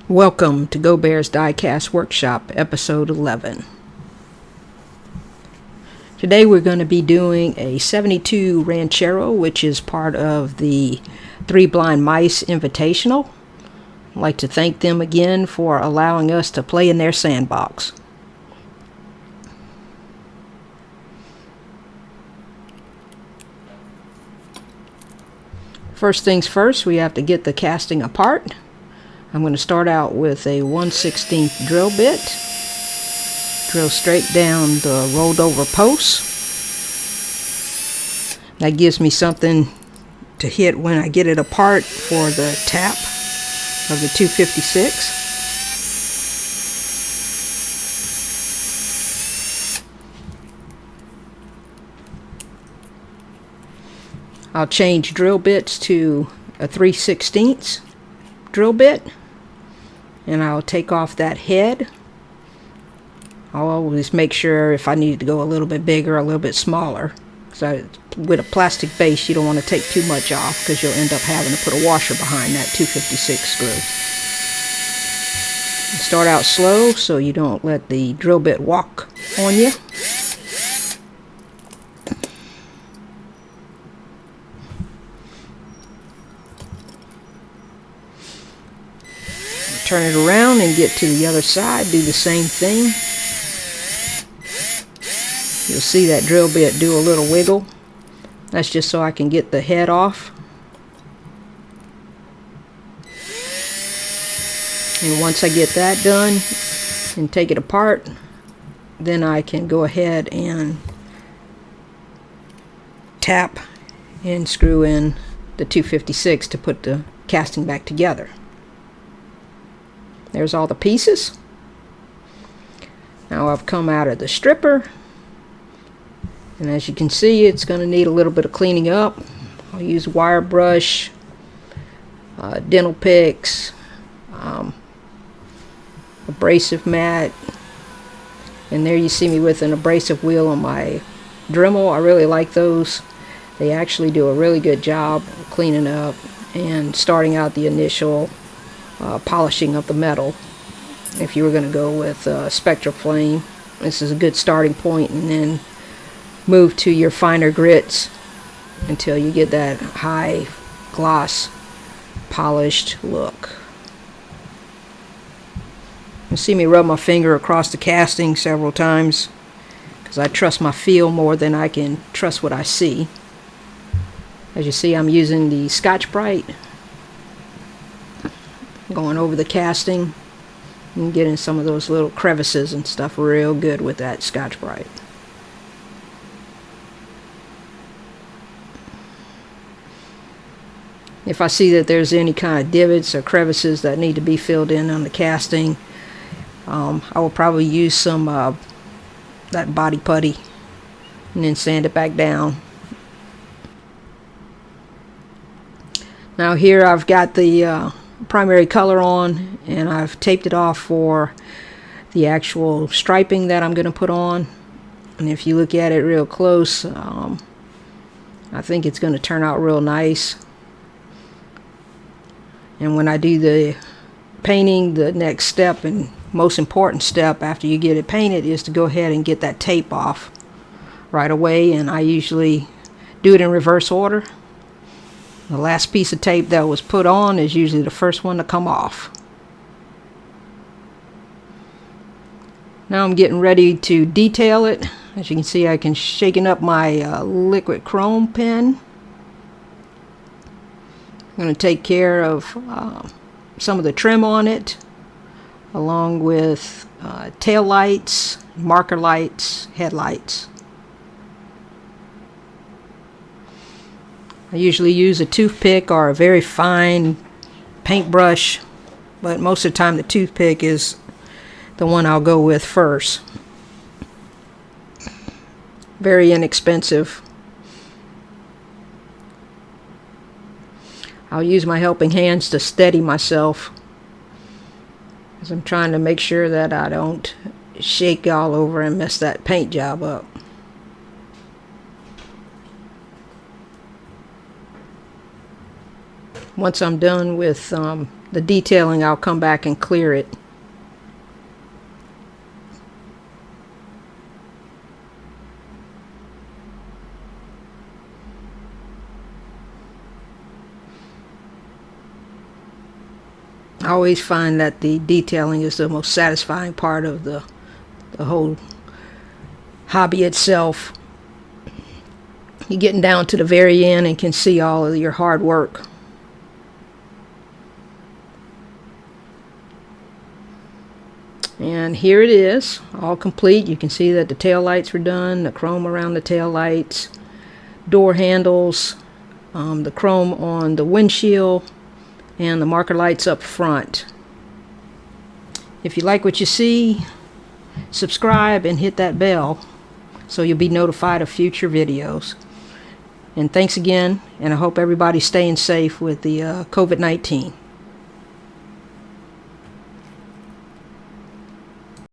Welcome to Go Bears Diecast Workshop, Episode 11. Today we're going to be doing a 72 Ranchero, which is part of the Three Blind Mice Invitational. I'd like to thank them again for allowing us to play in their sandbox. First things first, we have to get the casting apart. I'm going to start out with a 1/16 drill bit. Drill straight down the rolled over post. That gives me something to hit when I get it apart for the tap of the 256. I'll change drill bits to a 3/16 drill bit. And I'll take off that head. I'll always make sure if I need to go a little bit bigger, a little bit smaller. So with a plastic base, you don't want to take too much off because you'll end up having to put a washer behind that 256 screw. Start out slow so you don't let the drill bit walk on you. Turn it around and get to the other side, do the same thing. You'll see that drill bit do a little wiggle. That's just so I can get the head off. And once I get that done and take it apart, then I can go ahead and tap and screw in the 256 to put the casting back together. There's all the pieces. Now I've come out of the stripper, and as you can see, it's going to need a little bit of cleaning up. I'll use wire brush, dental picks, abrasive mat, and there you see me with an abrasive wheel on my Dremel. I really like those. They actually do a really good job of cleaning up and starting out the initial polishing of the metal. If you were going to go with Spectra Flame, this is a good starting point, and then move to your finer grits until you get that high gloss polished look. You see me rub my finger across the casting several times because I trust my feel more than I can trust what I see. As you see, I'm using the Scotch-Brite, going over the casting and getting some of those little crevices and stuff real good with that Scotch-Brite. If I see that there's any kind of divots or crevices that need to be filled in on the casting, I will probably use some that body putty and then sand it back down. Now here I've got the primary color on, and I've taped it off for the actual striping that I'm going to put on. And if you look at it real close, I think it's going to turn out real nice. And when I do the painting, the next step and most important step after you get it painted is to go ahead and get that tape off right away. And I usually do it in reverse order. The last piece of tape that was put on is usually the first one to come off. Now I'm getting ready to detail it. As you can see, I can shaking up my liquid chrome pen. I'm going to take care of some of the trim on it, along with tail lights, marker lights, headlights. I usually use a toothpick or a very fine paintbrush, but most of the time the toothpick is the one I'll go with first. Very inexpensive. I'll use my helping hands to steady myself as I'm trying to make sure that I don't shake all over and mess that paint job up. Once I'm done with the detailing, I'll come back and clear it. I always find that the detailing is the most satisfying part of the whole hobby itself. You're getting down to the very end and can see all of your hard work. And here it is, all complete. You can see that the tail lights were done, the chrome around the tail lights, door handles, the chrome on the windshield, and the marker lights up front. If you like what you see, subscribe and hit that bell so you'll be notified of future videos. And thanks again, and I hope everybody's staying safe with the COVID-19.